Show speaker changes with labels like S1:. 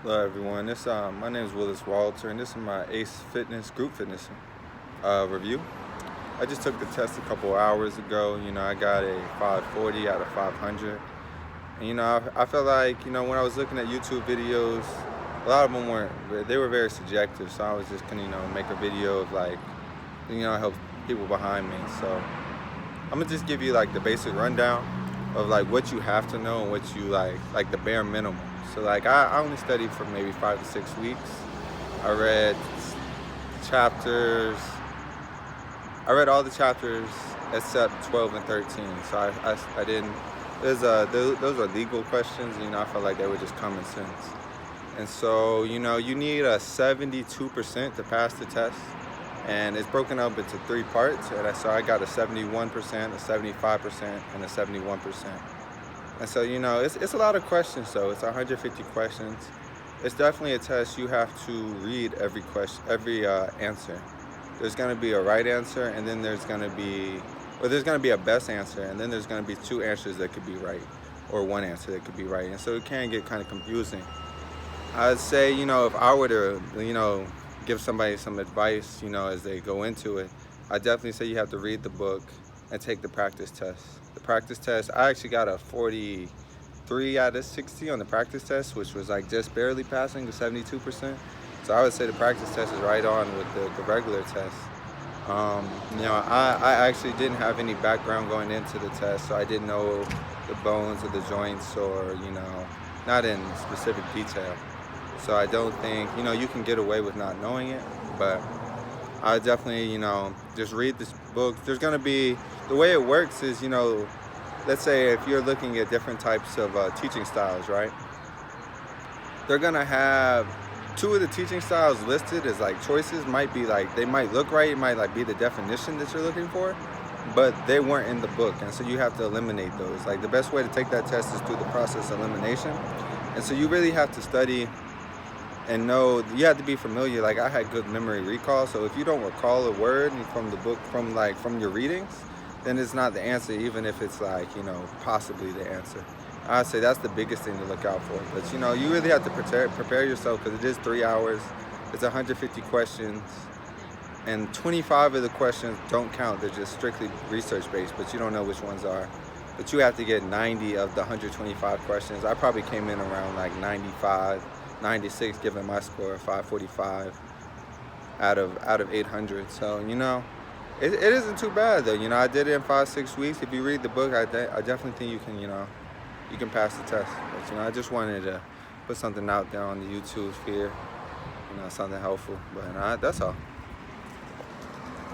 S1: Hello everyone. My name is Willis Walter, and this is my ACE Fitness Group Fitness review. I just took the test a couple hours ago. I got a 540 out of 500, and I felt like when I was looking at YouTube videos, a lot of them were very subjective. So I was just gonna make a video of like help people behind me. So I'm gonna just give you like the basic rundown of like what you have to know and what you like the bare minimum. So like I only studied for maybe 5 to 6 weeks. I read chapters. I read all the chapters except 12 and 13. So I didn't. Those are legal questions. I felt like they were just common sense. And so you need a 72% to pass the test, and it's broken up into 3 parts. And so I got a 71%, a 75%, and a 71%. And so it's a lot of questions. So it's 150 questions. It's definitely a test. You have to read every question, every answer. There's going to be a right answer, and then there's going to be a best answer, and then there's going to be 2 answers that could be right, or 1 answer that could be right. And so it can get kind of confusing. I'd say if I were to give somebody some advice as they go into it, I definitely say you have to read the book and take the practice test. The practice test, I actually got a 43 out of 60 on the practice test, which was like just barely passing the 72%. So I would say the practice test is right on with the regular test. I actually didn't have any background going into the test, so I didn't know the bones or the joints, or not in specific detail. So I don't think you can get away with not knowing it, but I definitely just read this book. There's gonna be, the way it works is let's say if you're looking at different types of teaching styles, right? They're gonna have 2 of the teaching styles listed as like choices. Might be like, they might look right, it might like be the definition that you're looking for, but they weren't in the book, and so you have to eliminate those. Like the best way to take that test is through the process of elimination. And so you really have to study and know, you have to be familiar. Like I had good memory recall, so if you don't recall a word from the book, from your readings, then it's not the answer, even if it's like possibly the answer. I'd say that's the biggest thing to look out for. But you really have to prepare yourself, because it is 3 hours. It's 150 questions, and 25 of the questions don't count. They're just strictly research based, but you don't know which ones are. But you have to get 90 of the 125 questions. I probably came in around like 95, 96, given my score of 545 out of 800. So it isn't too bad though. I did it in 5-6 weeks. If you read the book, I definitely think you can pass the test. But I just wanted to put something out there on the YouTube sphere, something helpful. But that's all.